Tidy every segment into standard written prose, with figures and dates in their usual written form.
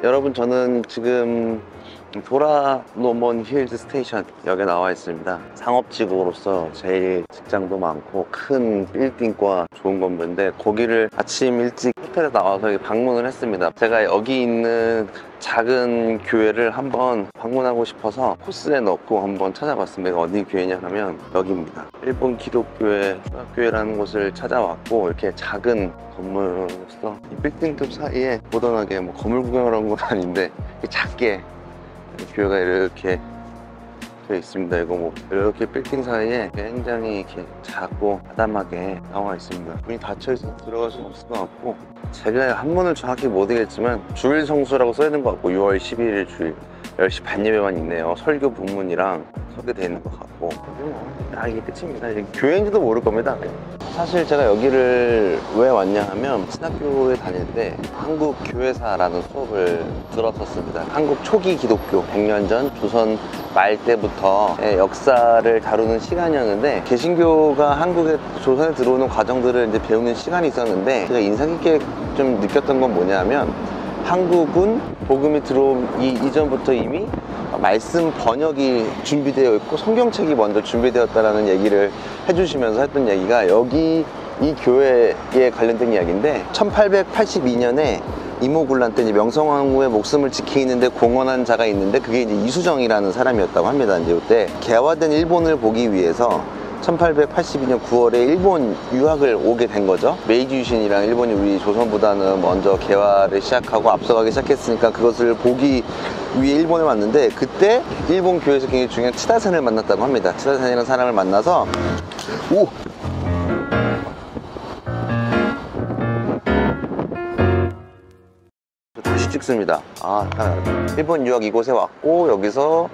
여러분, 저는 지금 도라노먼 힐즈 스테이션 역에 나와 있습니다. 상업지구로서 제일 직장도 많고 큰 빌딩과 좋은 건물인데, 거기를 아침 일찍 호텔에 나와서 방문을 했습니다. 제가 여기 있는 작은 교회를 한번 방문하고 싶어서 코스에 넣고 한번 찾아봤습니다. 어디 교회냐 하면 여기입니다. 일본 기독교회 교회라는 곳을 찾아왔고, 이렇게 작은 건물로서 이 빌딩들 사이에 모던하게 뭐 건물 구경하는 건 아닌데 작게 교회가 이렇게 되어 있습니다. 이거 뭐 이렇게 빌딩 사이에 굉장히 이렇게 작고 아담하게 나와 있습니다. 문이 닫혀있어서 들어갈 수는 없을 것 같고, 제가 한문을 정확히 모르겠지만 주일 성수라고 써있는 것 같고 6월 11일 주일 10시 반 예배만 있네요. 설교 본문이랑 소개되어 있는 것 같고, 이게 끝입니다. 교회인지도 모를 겁니다. 사실 제가 여기를 왜 왔냐 하면 신학교에 다닐 때 한국교회사라는 수업을 들었었습니다. 한국 초기 기독교 100년 전 조선 말 때부터의 역사를 다루는 시간이었는데, 개신교가 한국에 조선에 들어오는 과정들을 이제 배우는 시간이 있었는데, 제가 인상 깊게 좀 느꼈던 건 뭐냐면, 한국은 복음이 들어온 이전부터 이미 말씀 번역이 준비되어 있고 성경책이 먼저 준비되었다라는 얘기를 해주시면서 했던 얘기가, 여기 이 교회에 관련된 이야기인데, 1882년에 이모군란 때 이제 명성황후의 목숨을 지키는데 공헌한 자가 있는데, 그게 이제 이수정이라는 사람이었다고 합니다. 이제 이때 개화된 일본을 보기 위해서 1882년 9월에 일본 유학을 오게 된 거죠. 메이지 유신이랑 일본이 우리 조선보다는 먼저 개화를 시작하고 앞서가기 시작했으니까 그것을 보기 위해 일본에 왔는데, 그때 일본 교회에서 굉장히 중요한 치다센을 만났다고 합니다. 치다센이라는 사람을 만나서 다시 찍습니다. 일본 유학 이곳에 왔고, 여기서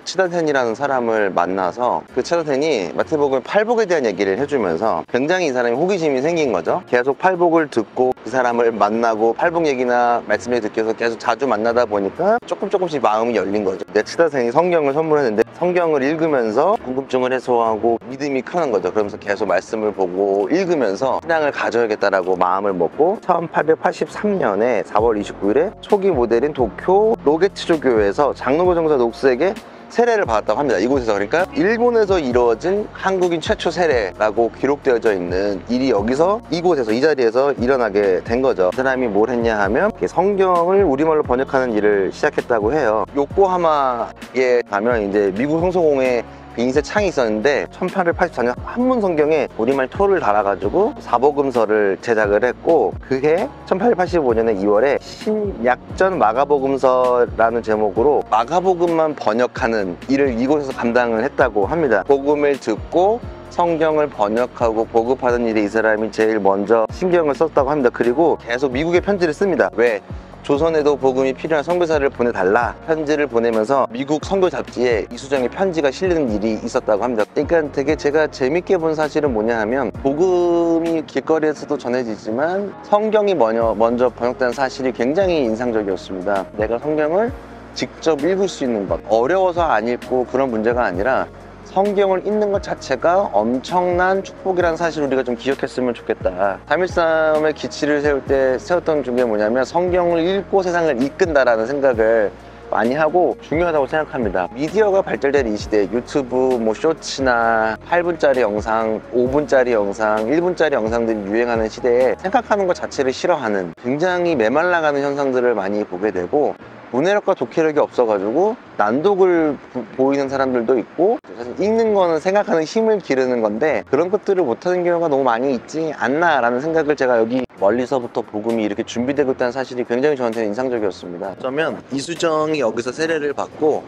치다센이라는 사람을 만나서, 그 치다센이 마태복음 팔복에 대한 얘기를 해주면서 굉장히 이 사람이 호기심이 생긴 거죠. 계속 팔복을 듣고 이 사람을 만나고 팔복 얘기나 말씀 얘기 듣기 위해서 계속 자주 만나다 보니까 조금씩 마음이 열린 거죠. 치다센이 성경을 선물했는데 성경을 읽으면서 궁금증을 해소하고 믿음이 크는 거죠. 그러면서 계속 말씀을 보고 읽으면서 신앙을 가져야겠다라고 마음을 먹고 1883년에 4월 29일에 초기 모델인 도쿄 로게츠조 교회에서 장로교 정사 녹스에게 세례를 받았다고 합니다. 이곳에서. 그러니까 일본에서 이루어진 한국인 최초 세례라고 기록되어져 있는 일이 여기서 이곳에서 이 자리에서 일어나게 된 거죠. 그 사람이 뭘 했냐 하면 성경을 우리말로 번역하는 일을 시작했다고 해요. 요코하마에 가면 이제 미국 성서공회 인쇄 창이 있었는데 1884년 한문 성경에 우리말 토를 달아가지고 사복음서를 제작을 했고, 그해 1885년에 2월에 신약전 마가복음서라는 제목으로 마가복음만 번역하는 일을 이곳에서 감당을 했다고 합니다. 복음을 듣고 성경을 번역하고 보급하는 일에 이 사람이 제일 먼저 신경을 썼다고 합니다. 그리고 계속 미국에 편지를 씁니다. 왜? 조선에도 복음이 필요한 선교사를 보내달라 편지를 보내면서 미국 선교 잡지에 이수정의 편지가 실리는 일이 있었다고 합니다. 그러니까 되게 제가 재밌게 본 사실은 뭐냐 하면, 복음이 길거리에서도 전해지지만 성경이 먼저 번역된 사실이 굉장히 인상적이었습니다. 내가 성경을 직접 읽을 수 있는 것, 어려워서 안 읽고 그런 문제가 아니라 성경을 읽는 것 자체가 엄청난 축복이라는 사실을 우리가 좀 기억했으면 좋겠다. 3.13의 기치를 세울 때 세웠던 중에 뭐냐면, 성경을 읽고 세상을 이끈다라는 생각을 많이 하고 중요하다고 생각합니다. 미디어가 발달된 이 시대에 유튜브, 쇼츠나 8분짜리 영상, 5분짜리 영상, 1분짜리 영상들이 유행하는 시대에 생각하는 것 자체를 싫어하는, 굉장히 메말라가는 현상들을 많이 보게 되고, 문해력과 독해력이 없어가지고 난독을 보이는 사람들도 있고, 사실 읽는 거는 생각하는 힘을 기르는 건데 그런 것들을 못하는 경우가 너무 많이 있지 않나 라는 생각을, 제가 여기 멀리서부터 복음이 이렇게 준비되고 있다는 사실이 굉장히 저한테는 인상적이었습니다. 어쩌면 이수정이 여기서 세례를 받고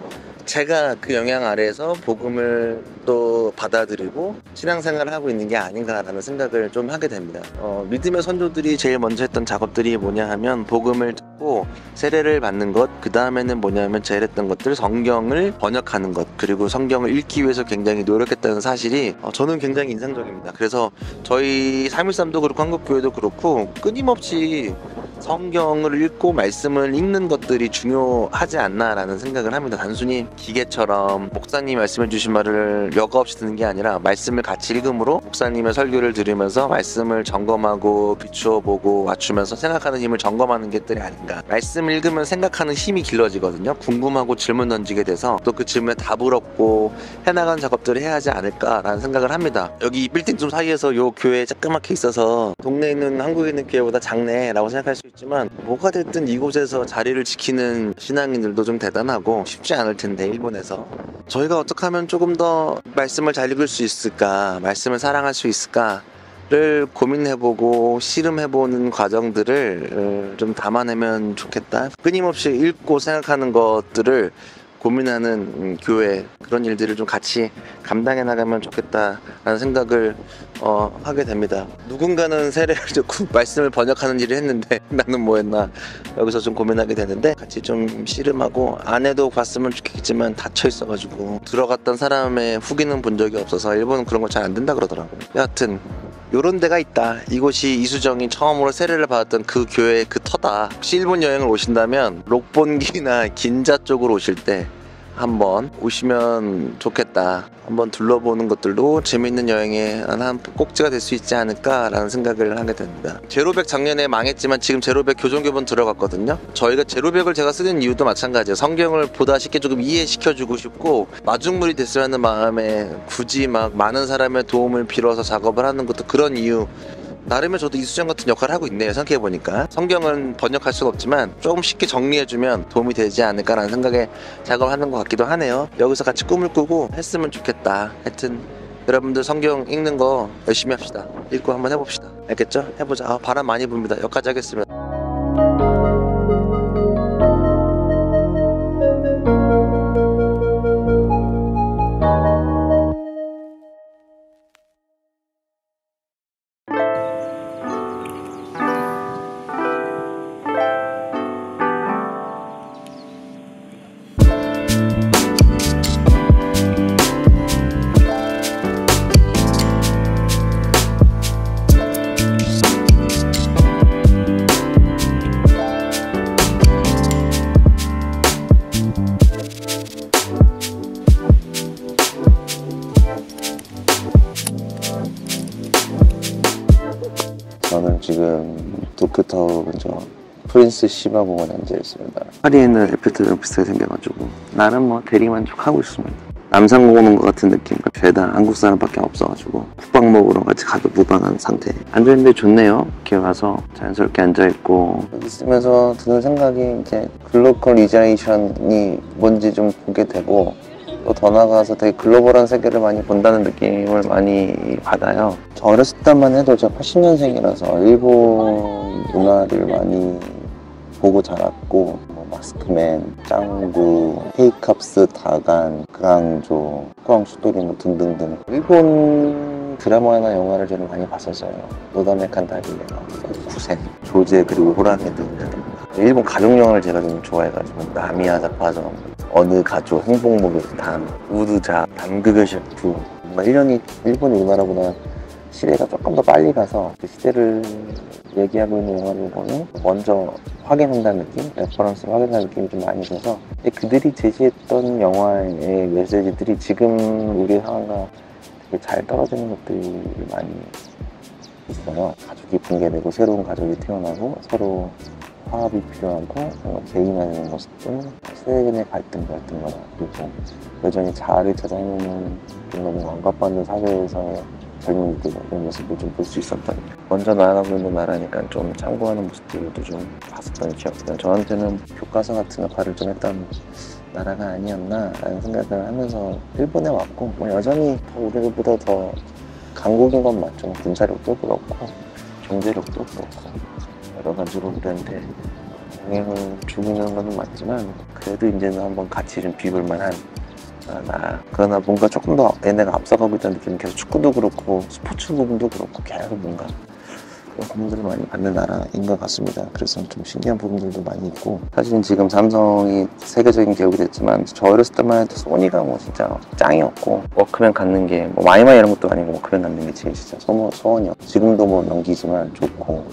제가 그 영향 아래에서 복음을 또 받아들이고 신앙생활을 하고 있는 게 아닌가라는 생각을 좀 하게 됩니다. 믿음의 선조들이 제일 먼저 했던 작업들이 뭐냐 하면, 복음을 듣고 세례를 받는 것, 그 다음에는 뭐냐면 제일 했던 것들, 성경을 번역하는 것, 그리고 성경을 읽기 위해서 굉장히 노력했다는 사실이 저는 굉장히 인상적입니다. 그래서 저희 313도 그렇고 한국교회도 그렇고 끊임없이 성경을 읽고 말씀을 읽는 것들이 중요하지 않나라는 생각을 합니다. 단순히 기계처럼 목사님이 말씀해 주신 말을 여과 없이 듣는 게 아니라 말씀을 같이 읽음으로 목사님의 설교를 들으면서 말씀을 점검하고 비추어 보고 맞추면서 생각하는 힘을 점검하는 것들이 아닌가. 말씀을 읽으면 생각하는 힘이 길러지거든요. 궁금하고 질문 던지게 돼서 또 그 질문에 답을 얻고 해나가는 작업들을 해야 하지 않을까라는 생각을 합니다. 여기 빌딩 좀 사이에서 요 교회 조그맣게 있어서 동네에 있는 한국에 있는 교회보다 작네라고 생각할 수 있지만 뭐가 됐든 이곳에서 자리를 지키는 신앙인들도 좀 대단하고 쉽지 않을 텐데 일본에서 저희가 어떻게 하면 조금 더 말씀을 잘 읽을 수 있을까, 말씀을 사랑할 수 있을까를 고민해보고 씨름해보는 과정들을 좀 담아내면 좋겠다. 끊임없이 읽고 생각하는 것들을 고민하는 교회, 그런 일들을 좀 같이 감당해 나가면 좋겠다라는 생각을 하게 됩니다. 누군가는 세례를 듣고 말씀을 번역하는 일을 했는데 나는 뭐 했나 여기서 좀 고민하게 되는데 같이 좀 씨름하고 안에도 봤으면 좋겠지만 닫혀 있어가지고 들어갔던 사람의 후기는 본 적이 없어서 일본은 그런 거 잘 안 된다 그러더라고요. 여하튼 요런 데가 있다. 이곳이 이수정이 처음으로 세례를 받았던 그 교회의 그 터다. 혹시 일본 여행을 오신다면 록본기나 긴자 쪽으로 오실 때 한번 오시면 좋겠다. 한번 둘러보는 것들도 재미있는 여행의 한 꼭지가 될 수 있지 않을까라는 생각을 하게 됩니다. 제로백 작년에 망했지만 지금 제로백 교정교본 들어갔거든요. 저희가 제로백을 제가 쓰는 이유도 마찬가지예요. 성경을 보다 쉽게 조금 이해시켜주고 싶고 마중물이 됐으면 하는 마음에 굳이 막 많은 사람의 도움을 빌어서 작업을 하는 것도 그런 이유. 나름의 저도 이수정 같은 역할을 하고 있네요. 생각해보니까 성경은 번역할 수가 없지만 조금 쉽게 정리해주면 도움이 되지 않을까라는 생각에 작업을 하는 것 같기도 하네요. 여기서 같이 꿈을 꾸고 했으면 좋겠다. 하여튼 여러분들 성경 읽는 거 열심히 합시다. 읽고 한번 해봅시다. 알겠죠? 해보자. 바람 많이 붑니다. 여기까지 하겠습니다. 저는 지금 도쿄타워 근처 프린스 시바공원에 앉아있습니다. 파리에 있는 에펠탑이랑 비슷하게 생겨가지고 나름 뭐 대리만족하고 있습니다. 남산공 오는 것 같은 느낌. 죄다 한국 사람밖에 없어가지고 묵방 먹으러 같이 가도 무방한 상태. 앉아있는데 좋네요. 이렇게 와서 자연스럽게 앉아있고 여기 있으면서 드는 생각이 이제 글로컬리제이션이 뭔지 좀 보게 되고 또 더 나아가서 되게 글로벌한 세계를 많이 본다는 느낌을 많이 받아요. 저 어렸을 때만 해도 제가 80년생이라서 일본 문화를 많이 보고 자랐고 뭐 마스크맨, 짱구, 헤이캅스, 다간, 그랑조, 쿠왕수도리 뭐 등등등 일본 드라마나 영화를 저는 많이 봤었어요. 노다메칸 다리레가, 구센, 조제 그리고 호랑이들 일본 가족 영화를 제가 좀 좋아해가지고 나미야 자파점, 어느 가족, 행복목욕탕, 우드자, 남극의 셰프 1년이 일본 우리나라보다 시대가 조금 더 빨리 가서 그 시대를 얘기하고 있는 영화를 보면 먼저 확인한다는 느낌? 레퍼런스를 확인하는 느낌이 좀 많이 들어서 그들이 제시했던 영화의 메시지들이 지금 우리 상황과 되게 잘 떨어지는 것들이 많이 있어요. 가족이 붕괴되고 새로운 가족이 태어나고 서로 화합이 필요하고 개인화되는 모습들, 세대 간의 갈등거나 그리고 여전히 자아를 찾아 헤매는 너무 완갑받는 사회에서의 젊은이들 이런 모습을 좀 볼 수 있었던 먼저 나아가고 있는 나라니까 좀 참고하는 모습들도 좀 봤었던 기억들. 저한테는 교과서 같은 역할을 좀 했던 나라가 아니었나 라는 생각을 하면서 일본에 왔고 뭐 여전히 우리보다 더 강국인 건 맞죠. 군사력도 그렇고 경제력도 그렇고 여러 가지로 우리한테 영향을 주고 있는 건 맞지만 그래도 이제는 한번 같이 좀 비빌 만한 그러나 뭔가 조금 더 얘네가 앞서가고 있다는 느낌이 계속 축구도 그렇고 스포츠 부분도 그렇고 계속 뭔가 고민들을 많이 받는 나라인 것 같습니다. 그래서 좀 신기한 부분들도 많이 있고, 사실은 지금 삼성이 세계적인 기업이 됐지만 저 어렸을 때만 해도 소니가 뭐 진짜 짱이었고, 워크맨 갖는 게 뭐 마이마이 이런 것도 아니고 워크맨 갖는 게 제일 진짜 소원이었고, 지금도 뭐 명기지만 좋고,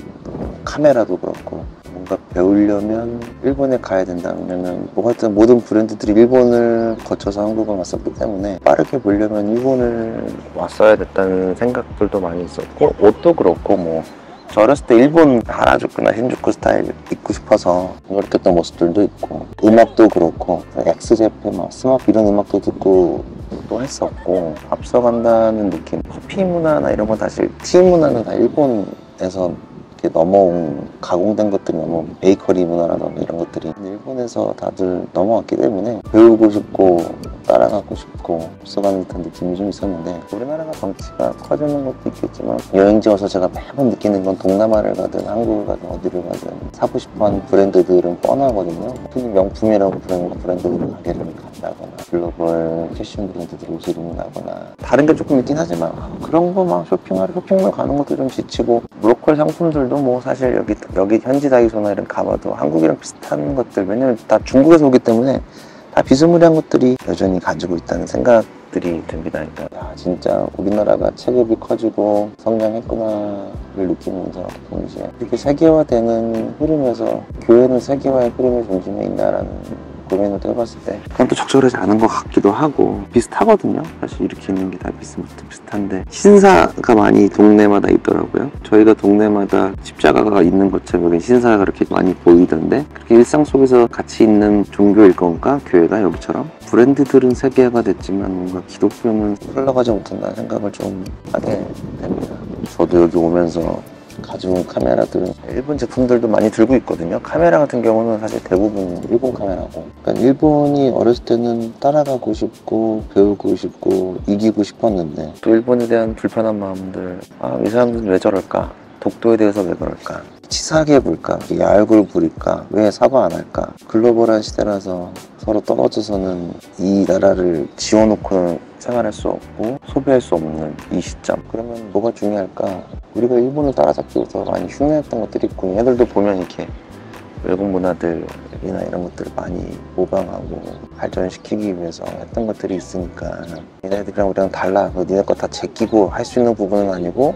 카메라도 그렇고, 뭔가 배우려면 일본에 가야 된다. 왜냐면 뭐 하여튼 모든 브랜드들이 일본을 거쳐서 한국을 왔었기 때문에 빠르게 보려면 일본을 왔어야 됐다는 생각들도 많이 있었고, 옷도 그렇고 뭐 저 어렸을 때 일본 하라주쿠나 신주쿠 스타일 입고 싶어서 노력했던 모습들도 있고, 음악도 그렇고 엑스제페 막 스마프 이런 음악도 듣고 또 했었고, 앞서간다는 느낌. 커피 문화나 이런 건 사실 티 문화는 다 일본에서 넘어온 가공된 것들이 너무 베이커리 문화라던가 이런 것들이 일본에서 다들 넘어왔기 때문에 배우고 싶고 따라가고 싶고 앞서가는 듯한 느낌이 좀 있었는데, 우리나라가 덩치가 커지는 것도 있겠지만 여행지 와서 제가 매번 느끼는 건 동남아를 가든 한국을 가든 어디를 가든 사고 싶어하는 브랜드들은 뻔하거든요. 흔히 명품이라고 부르는 브랜드들을 가게를 간다거나 글로벌 패션 브랜드들 옷을 입는다거나 다른 게 조금 있긴 하지만 그런 거 막 쇼핑몰 가는 것도 좀 지치고, 로컬 상품들도 뭐 사실 여기 현지 다이소나 이런 가봐도 한국이랑 비슷한 것들, 왜냐면 다 중국에서 오기 때문에 다 비스무리한 것들이 여전히 가지고 있다는 생각들이 듭니다. 그러니까 야, 진짜 우리나라가 체급이 커지고 성장했구나를 느끼면서 동시에 이렇게 세계화되는 흐름에서 교회는 세계화의 흐름의 중심에 있나라는 고민을 해봤을 때 그건 또 적절하지 않은 것 같기도 하고, 비슷하거든요. 사실 이렇게 있는 게 다 비슷한데 신사가 많이 동네마다 있더라고요. 저희가 동네마다 십자가가 있는 것처럼 여기 신사가 그렇게 많이 보이던데, 그렇게 일상 속에서 같이 있는 종교일 건가? 교회가 여기처럼? 브랜드들은 세계화가 됐지만 뭔가 기독교는 흘러가지 못한다는 생각을 좀 하게 됩니다. 저도 여기 오면서 가져온 카메라들은 일본 제품들도 많이 들고 있거든요. 카메라 같은 경우는 사실 대부분 일본 카메라고, 그러니까 일본이 어렸을 때는 따라가고 싶고 배우고 싶고 이기고 싶었는데, 또 일본에 대한 불편한 마음들, 이 사람들은 왜 저럴까? 독도에 대해서 왜 그럴까? 치사하게 볼까? 야욕을 부릴까? 왜 사과 안 할까? 글로벌한 시대라서 서로 떨어져서는 이 나라를 지워놓고는 생활할 수 없고 소비할 수 없는 이 시점, 그러면 뭐가 중요할까? 우리가 일본을 따라잡기 위해서 많이 흉내냈던 것들이 있고, 얘들도 보면 이렇게 외국 문화들이나 이런 것들을 많이 모방하고 발전시키기 위해서 했던 것들이 있으니까, 얘네들이랑 우리랑 달라, 니네 거 다 제끼고 할 수 있는 부분은 아니고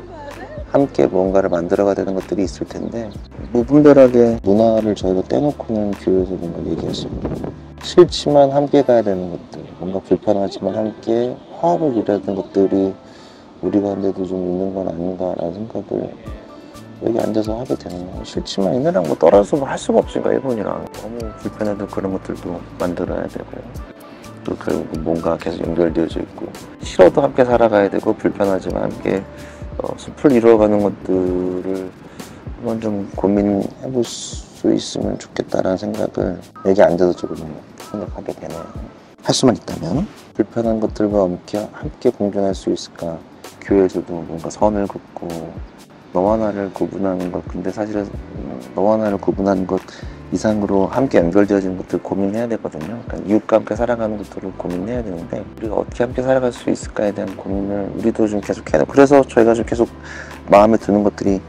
함께 뭔가를 만들어가야 되는 것들이 있을 텐데, 무분별하게 문화를 저희가 떼놓고는 교회에서 뭔가 얘기했습니다. 싫지만 함께 가야 되는 것들, 뭔가 불편하지만 함께 화합을 이뤄야 되는 것들이 우리 가운데도 좀 있는 건 아닌가라는 생각을 여기 앉아서 하게 되는 거예요. 싫지만 얘네랑 뭐 떨어져서 뭐 할 수가 없으니까, 일본이랑 너무 불편해도 그런 것들도 만들어야 되고, 또 결국 뭔가 계속 연결되어져 있고, 싫어도 함께 살아가야 되고, 불편하지만 함께 숲을 이루어가는 것들을 한번 좀 고민해 볼 수 있으면 좋겠다라는 생각을 여기 앉아서 조금 생각하게 되네요. 할 수만 있다면 불편한 것들과 함께 공존할 수 있을까? 교회에서도 뭔가 선을 긋고 너와 나를 구분하는 것, 근데 사실은 너와 나를 구분하는 것 이상으로 함께 연결되어지는 것들 고민해야 되거든요. 그러니까 이웃과 함께 살아가는 것들을 고민해야 되는데, 우리가 어떻게 함께 살아갈 수 있을까에 대한 고민을 우리도 좀 계속 해야 돼요. 그래서 저희가 좀 계속 마음에 드는 것들이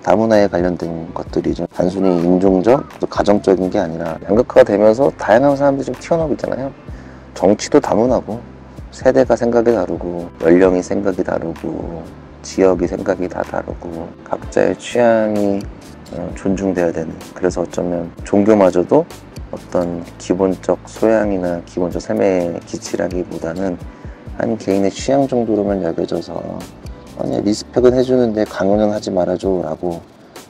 다문화에 관련된 것들이 좀 단순히 인종적, 또 가정적인 게 아니라 양극화가 되면서 다양한 사람들이 좀 튀어나오고 있잖아요. 정치도 다문화고, 세대가 생각이 다르고, 연령이 생각이 다르고, 지역이 생각이 다 다르고, 각자의 취향이 존중돼야 되는, 그래서 어쩌면 종교마저도 어떤 기본적 소양이나 기본적 삶의 기치라기보다는 한 개인의 취향 정도로만 여겨져서, 아니 리스펙은 해주는데 강요는 하지 말아줘 라고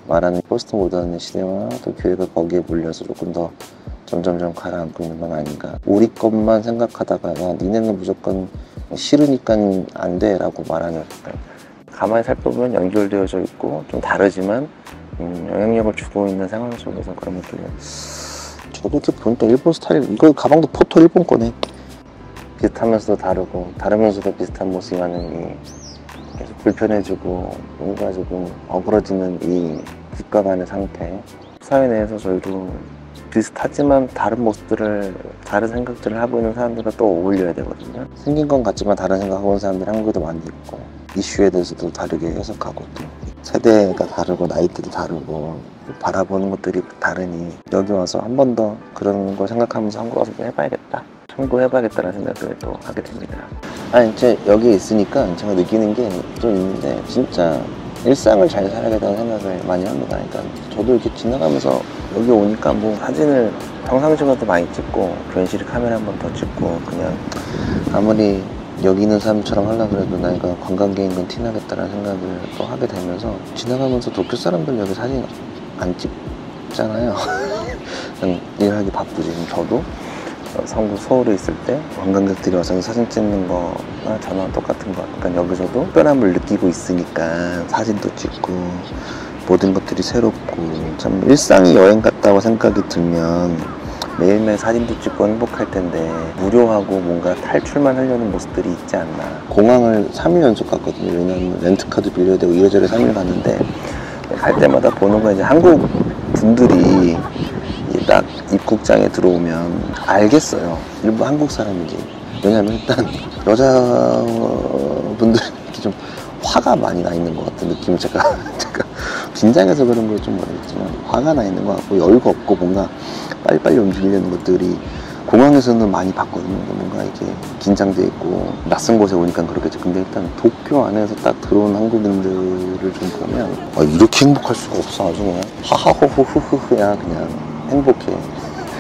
말하는 포스트 모던의 시대와 또 교회가 거기에 몰려서 조금 더 점점점 가라앉고 있는 건 아닌가. 우리 것만 생각하다가 야 니네는 무조건 싫으니까 안 돼 라고 말하는, 가만히 살펴보면 연결되어져 있고 좀 다르지만 영향력을 주고 있는 상황 속에서 그런 것들이, 저도 이렇게 보니까 일본 스타일, 이거 가방도 포토 일본 거네. 비슷하면서도 다르고 다르면서도 비슷한 모습이라는 이 계속 불편해지고 뭔가 조금 어그러지는 이 국가 간의 상태, 사회 내에서 저희도 비슷하지만 다른 모습들을, 다른 생각들을 하고 있는 사람들과 또 어울려야 되거든요. 생긴 건 같지만 다른 생각하고 있는 사람들이 한국에도 많이 있고, 이슈에 대해서도 다르게 해석하고, 또 세대가 다르고 나이대도 다르고 바라보는 것들이 다르니 여기 와서 한 번 더 그런 거 생각하면서 한국 와서 좀 해봐야겠다, 참고해봐야겠다는 생각을 또 하게 됩니다. 아니, 이제 여기 있으니까 제가 느끼는 게 좀 있는데, 진짜 일상을 잘 살아야겠다는 생각을 많이 합니다. 그러니까 저도 이렇게 지나가면서 여기 오니까 뭐 사진을 평상시보다 많이 찍고, 괜시리 카메라 한 번 더 찍고, 그냥 아무리 여기 있는 사람처럼 하려고 그래도 나이가 관광객인 건 티나겠다는 생각을 또 하게 되면서, 지나가면서 도쿄 사람들 여기 사진 안 찍잖아요. 일하기 바쁘지. 저도 서울에 있을 때 관광객들이 와서 사진 찍는 거나 저랑 똑같은 거, 약간 여기서도 특별함을 느끼고 있으니까 사진도 찍고 모든 것들이 새롭고, 참 일상이 여행 같다고 생각이 들면 매일매일 사진도 찍고 행복할 텐데, 무료하고 뭔가 탈출만 하려는 모습들이 있지 않나. 공항을 3일 연속 갔거든요. 왜냐하면 렌트카도 빌려야 되고 이래저래 3일 갔는데, 갈 때마다 보는 건 이제 한국 분들이 딱 입국장에 들어오면 알겠어요, 일부 한국 사람인지. 왜냐면 일단 여자분들이 좀 화가 많이 나 있는 것 같은 느낌을 제가 긴장해서 그런 걸 좀 모르겠지만 화가 나 있는 것 같고, 여유가 없고 뭔가 빨리빨리 움직이려는 것들이 공항에서는 많이 봤거든요. 뭔가 이게 긴장돼 있고 낯선 곳에 오니까 그렇겠죠. 근데 일단 도쿄 안에서 딱 들어온 한국인들을 좀 보면 이렇게 행복할 수가 없어. 아주 그냥 하하호호호호야, 그냥 행복해.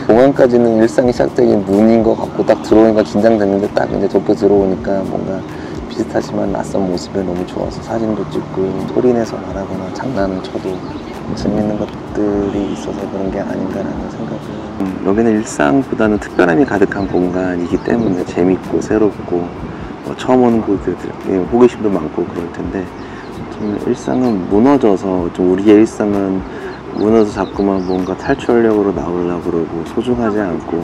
공항까지는 일상이 시작되긴 문인 것 같고, 딱 들어오니까 긴장됐는데 딱 이제 도쿄 들어오니까 뭔가 비슷하지만 낯선 모습에 너무 좋아서 사진도 찍고, 소리내서 말하거나 장난을 쳐도 재밌는 것들이 있어서 그런 게 아닌가라는 생각을. 여기는 일상보다는 특별함이 가득한 공간이기 때문에 재밌고 새롭고, 처음 오는 곳에 호기심도 많고 그럴 텐데, 좀 일상은 무너져서, 좀 우리의 일상은 무너져 자꾸만 뭔가 탈출력으로 나오려고 그러고 소중하지 않고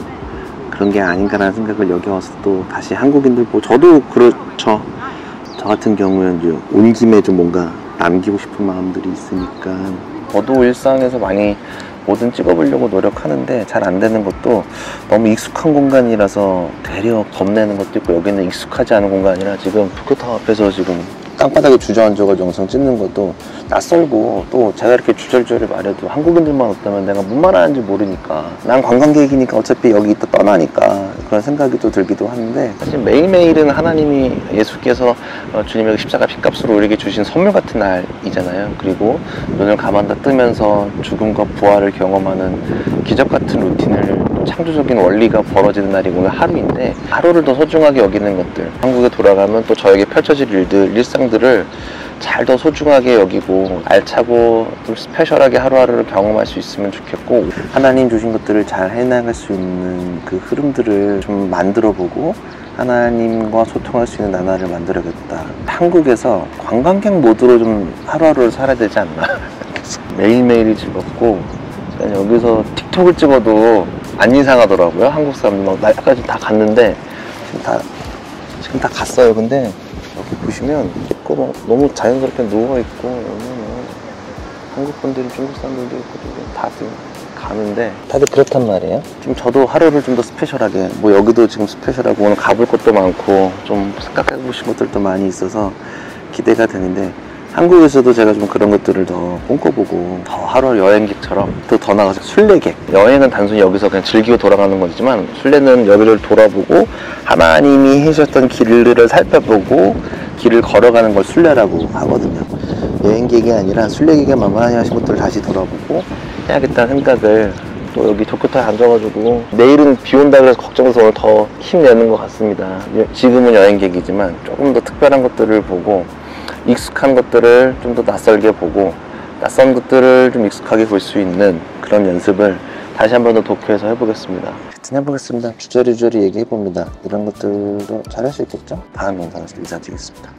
그런 게 아닌가라는 생각을 여기 와서 또 다시 한국인들 보고, 저도 그렇죠. 저 같은 경우에는 온 김에 좀 뭔가 남기고 싶은 마음들이 있으니까. 저도 일상에서 많이 뭐든 찍어보려고 노력하는데 잘 안 되는 것도, 너무 익숙한 공간이라서 되려 겁내는 것도 있고, 여기는 익숙하지 않은 공간이라 지금 도쿄타워 앞에서 지금 땅바닥에 주저앉아가지고 영상 찍는 것도 낯설고, 또 제가 이렇게 주저주저 말해도 한국인들만 없다면 내가 뭔 말하는지 모르니까, 난 관광객이니까 어차피 여기 있다 떠나니까 그런 생각이 또 들기도 하는데, 사실 매일매일은 하나님이, 예수께서 주님에게 십자가 핏값으로 우리에게 주신 선물 같은 날이잖아요. 그리고 눈을 감았다 뜨면서 죽음과 부활을 경험하는 기적 같은 루틴을, 창조적인 원리가 벌어지는 날이 오늘 하루인데, 하루를 더 소중하게 여기는 것들, 한국에 돌아가면 또 저에게 펼쳐질 일들, 일상들을 잘 더 소중하게 여기고 알차고 좀 스페셜하게 하루하루를 경험할 수 있으면 좋겠고, 하나님 주신 것들을 잘 해나갈 수 있는 그 흐름들을 좀 만들어보고 하나님과 소통할 수 있는 나날을 만들어야겠다. 한국에서 관광객 모드로 좀 하루하루를 살아야 되지 않나. 매일매일이 즐겁고, 여기서 틱톡을 찍어도 안 이상하더라고요. 한국 사람들 막 날까지 다 갔는데, 지금 다 갔어요. 근데 여기 보시면 막 너무 자연스럽게 누워있고, 한국 분들이, 중국 사람들도 있고, 다들 가는데, 다들 그렇단 말이에요. 지금 저도 하루를 좀 더 스페셜하게, 뭐 여기도 지금 스페셜하고 오늘 가볼 것도 많고 좀 생각해보신 것들도 많이 있어서 기대가 되는데, 한국에서도 제가 좀 그런 것들을 더 꿈꿔보고, 더 하루 여행객처럼 또 더 나가서 순례객, 여행은 단순히 여기서 그냥 즐기고 돌아가는 거지만, 순례는 여기를 돌아보고 하나님이 해주셨던 길들을 살펴보고 길을 걸어가는 걸 순례라고 하거든요. 여행객이 아니라 순례객의 마음을 하신 것들을 다시 돌아보고 해야겠다는 생각을, 또 여기 도쿄타에 앉아가지고, 내일은 비 온다 그래서 걱정돼서 오늘 더 힘내는 것 같습니다. 지금은 여행객이지만 조금 더 특별한 것들을 보고, 익숙한 것들을 좀 더 낯설게 보고, 낯선 것들을 좀 익숙하게 볼 수 있는 그런 연습을 다시 한 번 더 도쿄에서 해보겠습니다. 하여튼 해보겠습니다. 주저리주저리 얘기해봅니다. 이런 것들도 잘할 수 있겠죠? 다음 영상에서 인사드리겠습니다.